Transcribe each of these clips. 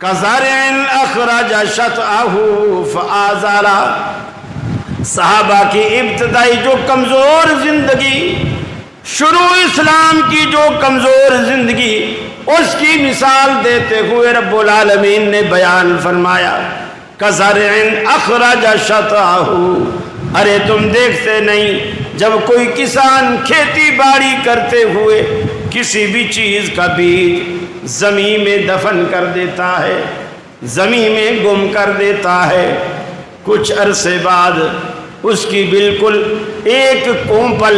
کزرع اخرج شطأہ فآزرہ. صحابہ کی ابتدائی جو کمزور زندگی، شروع اسلام کی جو کمزور زندگی، اس کی مثال دیتے ہوئے رب العالمین نے بیان فرمایا کزرع اخرج شطأہ. ارے تم دیکھتے نہیں جب کوئی کسان کھیتی باڑی کرتے ہوئے کسی بھی چیز کا بیج زمین میں دفن کر دیتا ہے، زمین میں گم کر دیتا ہے، کچھ عرصے بعد اس کی بالکل ایک کونپل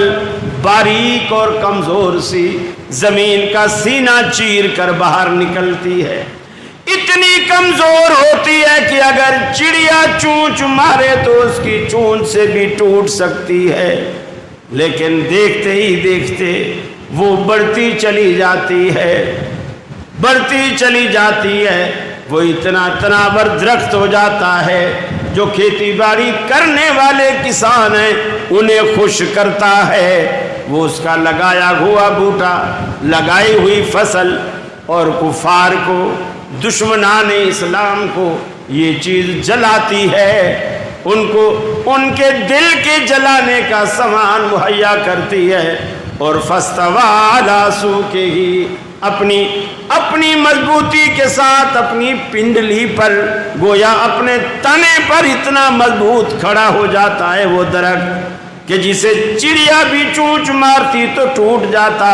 باریک اور کمزور سی زمین کا سینہ چیر کر باہر نکلتی ہے. اتنی کمزور ہوتی ہے کہ اگر چڑیا چونچ مارے تو اس کی چونچ سے بھی ٹوٹ سکتی ہے، لیکن دیکھتے ہی دیکھتے وہ بڑھتی چلی جاتی ہے، بڑھتی چلی جاتی ہے. وہ اتنا تناور درخت ہو جاتا ہے جو کھیتی باڑی کرنے والے کسان ہیں انہیں خوش کرتا ہے. وہ اس کا لگایا ہوا بوٹا، لگائی ہوئی فصل، اور کفار کو، دشمنان اسلام کو یہ چیز جلاتی ہے، ان کو ان کے دل کے جلانے کا سامان مہیا کرتی ہے. اور فاستوى على سوقه، اپنی مضبوطی کے ساتھ اپنی پنڈلی پر، گویا اپنے تنے پر اتنا مضبوط کھڑا ہو جاتا ہے وہ درخت کہ جسے چڑیا بھی چونچ مارتی تو ٹوٹ جاتا.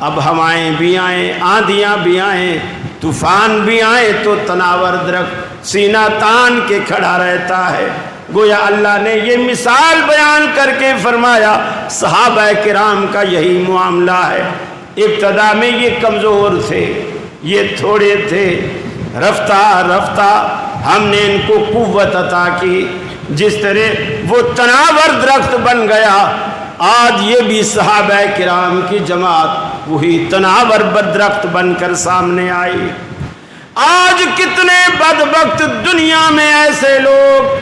اب ہوائیں بھی آئیں، آندھیاں بھی آئیں، طوفان بھی آئے تو تناور درخت سینہ تان کے کھڑا رہتا ہے. گویا اللہ نے یہ مثال بیان کر کے فرمایا صحابہ کرام کا یہی معاملہ ہے. ابتدا میں یہ کمزور تھے، یہ تھوڑے تھے، رفتہ رفتہ ہم نے ان کو قوت عطا کی. جس طرح وہ تناور درخت بن گیا، آج یہ بھی صحابہ کرام کی جماعت وہی تناور درخت بن کر سامنے آئی. آج کتنے بدبخت دنیا میں ایسے لوگ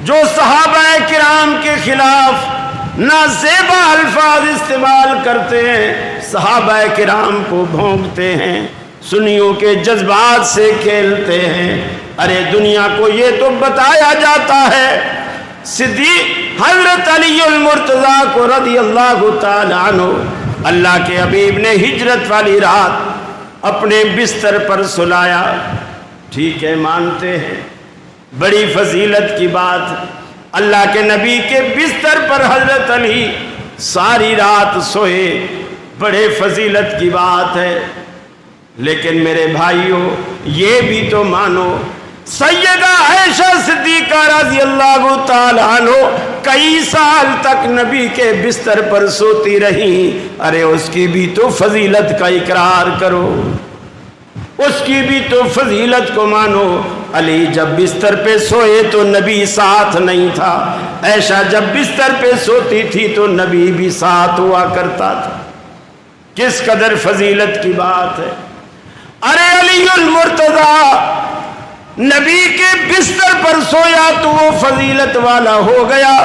جو صحابہ کرام کے خلاف نازیبا الفاظ استعمال کرتے ہیں، صحابہ کرام کو بھونکتے ہیں، سنیوں کے جذبات سے کھیلتے ہیں. ارے دنیا کو یہ تو بتایا جاتا ہے صدیق حضرت علی المرتضیٰ کو رضی اللہ تعالی عنہ اللہ کے حبیب نے ہجرت والی رات اپنے بستر پر سلایا. ٹھیک ہے، مانتے ہیں، بڑی فضیلت کی بات. اللہ کے نبی کے بستر پر حضرت علی ساری رات سوئے، بڑے فضیلت کی بات ہے. لیکن میرے بھائیوں یہ بھی تو مانو سیدہ عائشہ صدیقہ رضی اللہ تعالی عنہ کئی سال تک نبی کے بستر پر سوتی رہی. ارے اس کی بھی تو فضیلت کا اقرار کرو، اس کی بھی تو فضیلت کو مانو. علی جب بستر پہ سوئے تو نبی ساتھ نہیں تھا، عائشہ جب بستر پہ سوتی تھی تو نبی بھی ساتھ ہوا کرتا تھا. کس قدر فضیلت کی بات ہے. ارے علی المرتضیٰ نبی کے بستر پر سویا تو وہ فضیلت والا ہو گیا،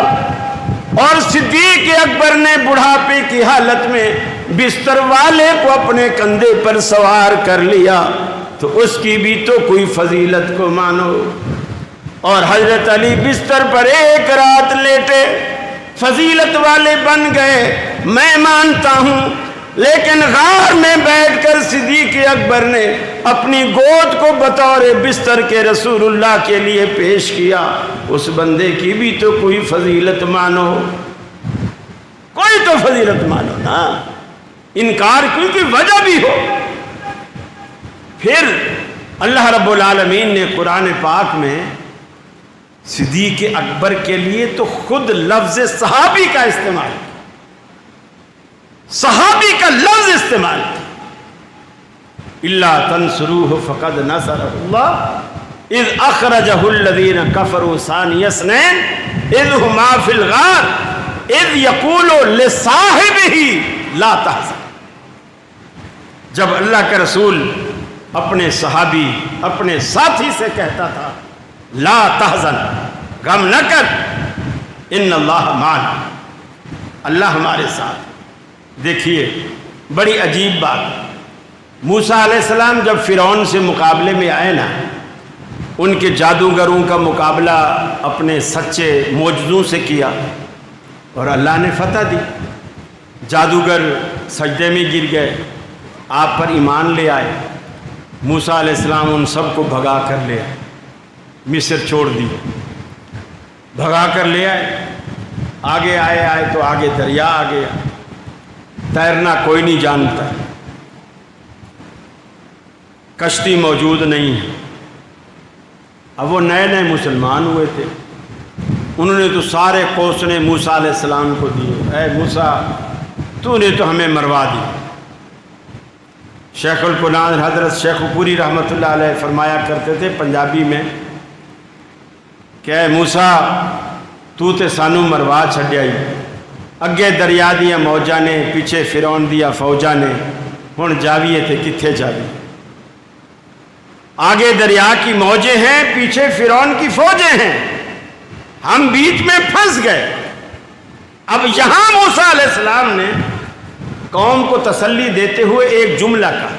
اور صدیق اکبر نے بڑھاپے کی حالت میں بستر والے کو اپنے کندھے پر سوار کر لیا تو اس کی بھی تو کوئی فضیلت کو مانو. اور حضرت علی بستر پر ایک رات لیٹے، فضیلت والے بن گئے، میں مانتا ہوں. لیکن غار میں بیٹھ کر صدیق اکبر نے اپنی گود کو بطور بستر کے رسول اللہ کے لیے پیش کیا. اس بندے کی بھی تو کوئی فضیلت مانو، کوئی تو فضیلت مانو نا. انکار کی وجہ بھی ہو. پھر اللہ رب العالمین نے قرآن پاک میں صدیق اکبر کے لیے تو خود لفظ صحابی کا استعمال، صحابی کا لفظ استعمال. الا تنصروه فقد نصرہ اللہ اذ اخرجہ الذین کفروا ثانی اثنین اذ ہما فی الغار اذ یقول لصاحبہ لا تحزن. جب اللہ کا رسول اپنے صحابی، اپنے ساتھی سے کہتا تھا لا تحزن، غم نہ کر، ان اللہ معنا، اللہ ہمارے ساتھ. دیکھیے بڑی عجیب بات. موسیٰ علیہ السلام جب فرعون سے مقابلے میں آئے نا، ان کے جادوگروں کا مقابلہ اپنے سچے معجزوں سے کیا اور اللہ نے فتح دی۔ جادوگر سجدے میں گر گئے، آپ پر ایمان لے آئے۔ موسیٰ علیہ السلام ان سب کو بھگا کر لے آئے، مصر چھوڑ دی، بھگا کر لے آئے۔ آگے آئے تو آگے دریا آ گیا، تیرنا کوئی نہیں جانتا، کشتی موجود نہیں ہے۔ اب وہ نئے نئے مسلمان ہوئے تھے، انہوں نے تو سارے کوسنے موسیٰ علیہ السلام کو دیے، اے موسیٰ تو نے تو ہمیں مروا دی۔ شیخ القرآن حضرت شیخ پوری رحمۃ اللہ علیہ فرمایا کرتے تھے پنجابی میں کہ اے موسیٰ تو تے سانو مروا چھڈیا ہی، اگے دریا دیا موجاں نے، پیچھے فرعون دیا فوجاں نے، ہن جاویے تے کتھے جاوی؟ آگے دریا کی موجیں ہیں، پیچھے فرعون کی فوجیں ہیں، ہم بیچ میں پھنس گئے۔ اب یہاں موسیٰ علیہ السلام نے قوم کو تسلی دیتے ہوئے ایک جملہ کہا،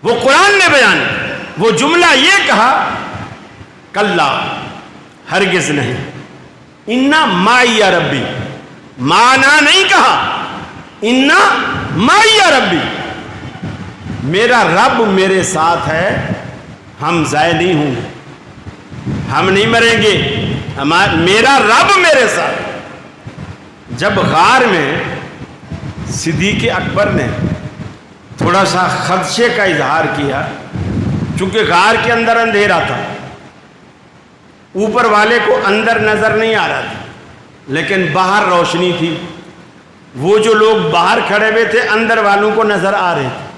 وہ قرآن نے بیان کیا۔ وہ جملہ یہ کہا، کلا ہرگز نہیں، انا معی ربی، مانا نہیں کہا، انا معی ربی، میرا رب میرے ساتھ ہے، ہم ضائع نہیں ہوں گے، ہم نہیں مریں گے، میرا رب میرے ساتھ۔ جب غار میں صدیق اکبر نے تھوڑا سا خدشے کا اظہار کیا، چونکہ غار کے اندر اندھیرا تھا، اوپر والے کو اندر نظر نہیں آ رہا تھا لیکن باہر روشنی تھی، وہ جو لوگ باہر کھڑے ہوئے تھے اندر والوں کو نظر آ رہے تھے۔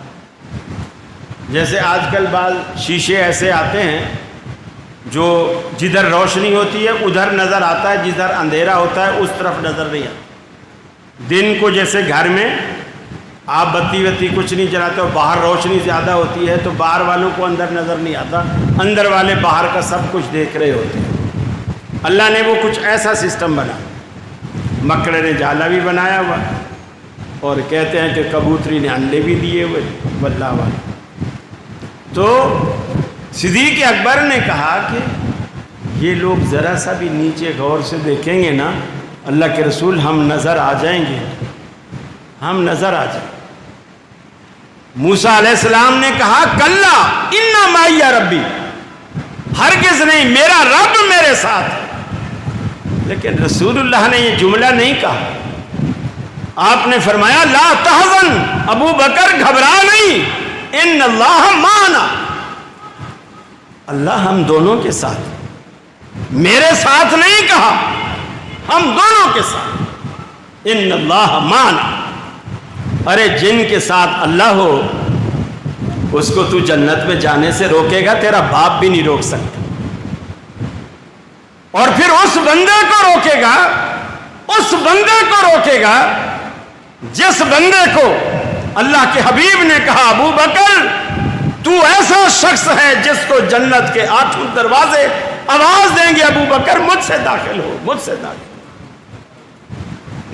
جیسے آج کل بعض شیشے ایسے آتے ہیں جو جدھر روشنی ہوتی ہے ادھر نظر آتا ہے، جدھر اندھیرا ہوتا ہے اس طرف نظر نہیں آتا۔ دن کو جیسے گھر میں آپ بتی وتی کچھ نہیں جلاتے ہو، باہر روشنی زیادہ ہوتی ہے تو باہر والوں کو اندر نظر نہیں آتا، اندر والے باہر کا سب کچھ دیکھ رہے ہوتے ہیں۔ اللہ نے وہ کچھ ایسا سسٹم بنا، مکڑے نے جالا بھی بنایا ہوا، اور کہتے ہیں کہ کبوتری نے انڈے بھی دیے ہوئے، واللہ واللہ۔ تو صدیق اکبر نے کہا کہ یہ لوگ ذرا سا بھی نیچے غور سے دیکھیں گے نا اللہ کے رسول، ہم نظر آ جائیں گے، ہم نظر آ جائیں۔ موسیٰ علیہ السلام نے کہا کلا انا معی ربی، ہرگز نہیں، میرا رب میرے ساتھ ہے۔ لیکن رسول اللہ نے یہ جملہ نہیں کہا، آپ نے فرمایا لا تحزن، ابو بکر گھبرا نہیں، ان اللہ معنا، اللہ ہم دونوں کے ساتھ، میرے ساتھ نہیں کہا، ہم دونوں کے ساتھ، ان اللہ معنا۔ ارے جن کے ساتھ اللہ ہو اس کو تو جنت میں جانے سے روکے گا؟ تیرا باپ بھی نہیں روک سکتا۔ اور پھر اس بندے کو روکے گا، اس بندے کو روکے گا جس بندے کو اللہ کے حبیب نے کہا ابو بکر تو ایسا شخص ہے جس کو جنت کے 8 دروازے آواز دیں گے ابو بکر مجھ سے داخل ہو، مجھ سے داخل ہو۔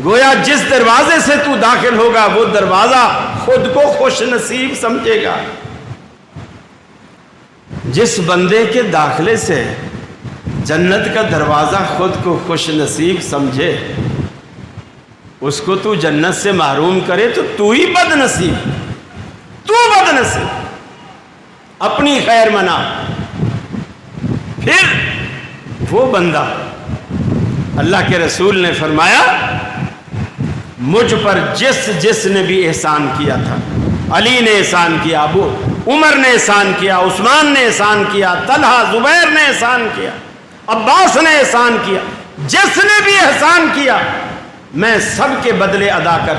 گویا جس دروازے سے تو داخل ہوگا وہ دروازہ خود کو خوش نصیب سمجھے گا۔ جس بندے کے داخلے سے جنت کا دروازہ خود کو خوش نصیب سمجھے، اس کو تو جنت سے محروم کرے تو ہی بد نصیب، تو بد نصیب، اپنی خیر منا۔ پھر وہ بندہ، اللہ کے رسول نے فرمایا مجھ پر جس نے بھی احسان کیا تھا، علی نے احسان کیا، ابو عمر نے احسان کیا، عثمان نے احسان کیا، طلحہ زبیر نے احسان کیا، عباس نے احسان کیا، جس نے بھی احسان کیا میں سب کے بدلے ادا کر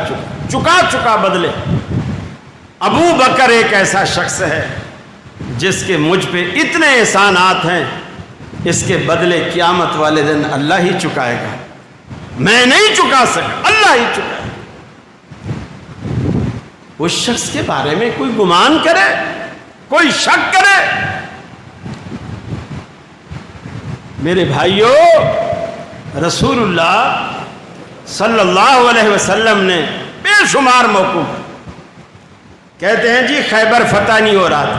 چکا بدلے۔ ابو بکر ایک ایسا شخص ہے جس کے مجھ پہ اتنے احسانات ہیں، اس کے بدلے قیامت والے دن اللہ ہی چکائے گا، میں نہیں چکا سکا، اللہ ہی چکائے گا۔ اس شخص کے بارے میں کوئی گمان کرے، کوئی شک کرے؟ میرے بھائیو، رسول اللہ صلی اللہ علیہ وسلم نے بے شمار موقعوں کہتے ہیں جی خیبر فتح نہیں ہو رہا تھا،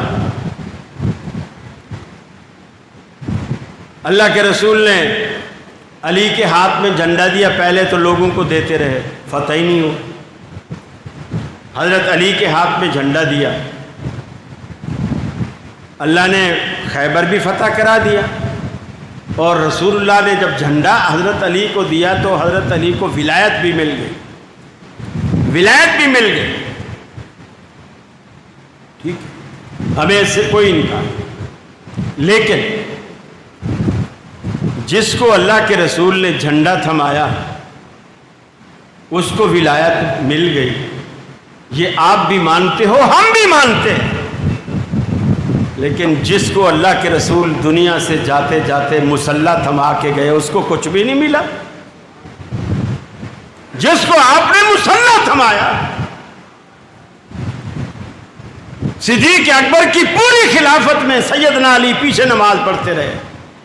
اللہ کے رسول نے علی کے ہاتھ میں جھنڈا دیا، پہلے تو لوگوں کو دیتے رہے، فتح ہی نہیں ہو، حضرت علی کے ہاتھ میں جھنڈا دیا، اللہ نے خیبر بھی فتح کرا دیا، اور رسول اللہ نے جب جھنڈا حضرت علی کو دیا تو حضرت علی کو ولایت بھی مل گئی، ولایت بھی مل گئی، ٹھیک، ہمیں اس سے کوئی انکار۔ لیکن جس کو اللہ کے رسول نے جھنڈا تھمایا اس کو ولایت مل گئی، یہ آپ بھی مانتے ہو، ہم بھی مانتے ہیں، لیکن جس کو اللہ کے رسول دنیا سے جاتے جاتے مسلح تھما کے گئے اس کو کچھ بھی نہیں ملا، جس کو آپ نے مسلح تھمایا، صدیق اکبر کی پوری خلافت میں سیدنا علی پیچھے نماز پڑھتے رہے،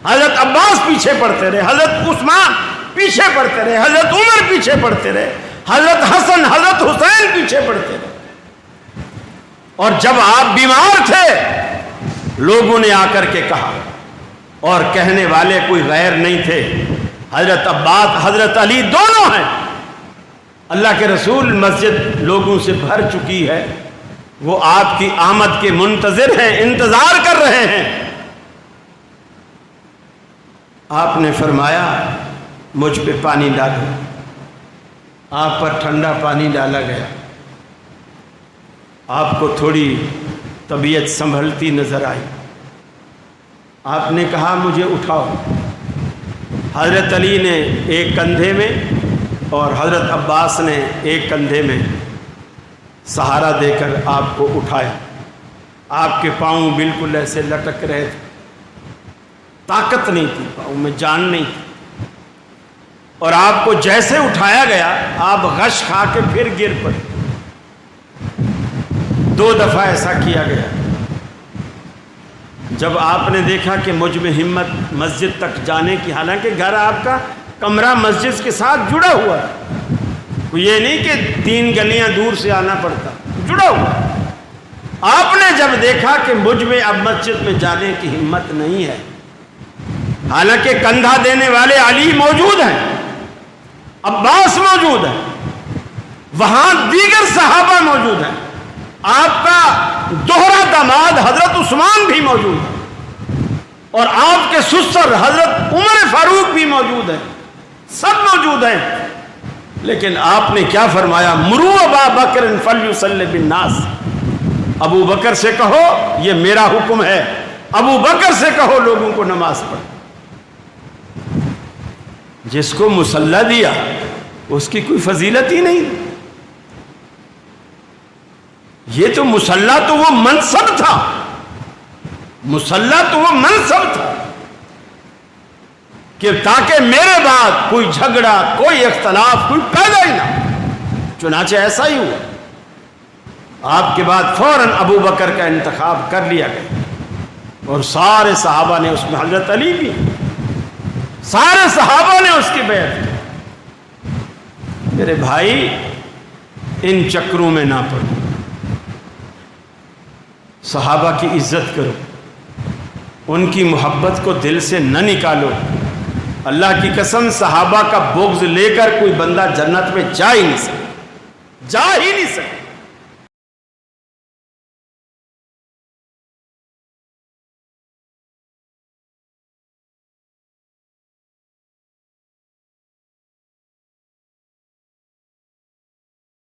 حضرت عباس پیچھے پڑھتے رہے، حضرت عثمان پیچھے پڑھتے رہے، حضرت عمر پیچھے پڑھتے رہے، حضرت حسن حضرت حسین پیچھے پڑھتے رہے، اور جب آپ بیمار تھے لوگوں نے آ کر کے کہا، اور کہنے والے کوئی غیر نہیں تھے، حضرت عباس حضرت علی دونوں ہیں، اللہ کے رسول مسجد لوگوں سے بھر چکی ہے، وہ آپ کی آمد کے منتظر ہیں، انتظار کر رہے ہیں۔ آپ نے فرمایا مجھ پہ پانی ڈالو، آپ پر ٹھنڈا پانی ڈالا گیا، آپ کو تھوڑی طبیعت سنبھلتی نظر آئی، آپ نے کہا مجھے اٹھاؤ، حضرت علی نے ایک کندھے میں اور حضرت عباس نے ایک کندھے میں سہارا دے کر آپ کو اٹھایا، آپ کے پاؤں بالکل ایسے لٹک رہے تھے، طاقت نہیں تھی پاؤں میں، جان نہیں تھی، اور آپ کو جیسے اٹھایا گیا آپ غش کھا کے پھر گر پڑے، 2 دفعہ ایسا کیا گیا۔ جب آپ نے دیکھا کہ مجھ میں ہمت مسجد تک جانے کی، حالانکہ گھر آپ کا کمرہ مسجد کے ساتھ جڑا ہوا ہے، یہ نہیں کہ 3 گلیاں دور سے آنا پڑتا، جڑا ہوا، آپ نے جب دیکھا کہ مجھ میں اب مسجد میں جانے کی ہمت نہیں ہے، حالانکہ کندھا دینے والے علی موجود ہیں، عباس موجود ہیں، وہاں دیگر صحابہ موجود ہیں، آپ کا دوہرا داماد حضرت عثمان بھی موجود ہے، اور آپ کے سسر حضرت عمر فاروق بھی موجود ہیں، سب موجود ہیں، لیکن آپ نے کیا فرمایا؟ مرو ابا بکر فلیصلی بالناس، ابو بکر سے کہو یہ میرا حکم ہے، ابو بکر سے کہو لوگوں کو نماز پڑھ۔ جس کو مسلح دیا اس کی کوئی فضیلت ہی نہیں، یہ تو مسلح تو وہ منصب تھا، مسلح تو وہ منصب تھا کہ تاکہ میرے بعد کوئی جھگڑا کوئی اختلاف کوئی پیدا ہی نہ، چنانچہ ایسا ہی ہوا، آپ کے بعد فوراً ابو بکر کا انتخاب کر لیا گیا، اور سارے صحابہ نے اس میں، حضرت علی بھی، سارے صحابہ نے اس کی بیعت کی۔ میرے بھائی ان چکروں میں نہ پڑو، صحابہ کی عزت کرو، ان کی محبت کو دل سے نہ نکالو، اللہ کی قسم صحابہ کا بغض لے کر کوئی بندہ جنت میں جا ہی نہیں سکتا، جا ہی نہیں سکتا۔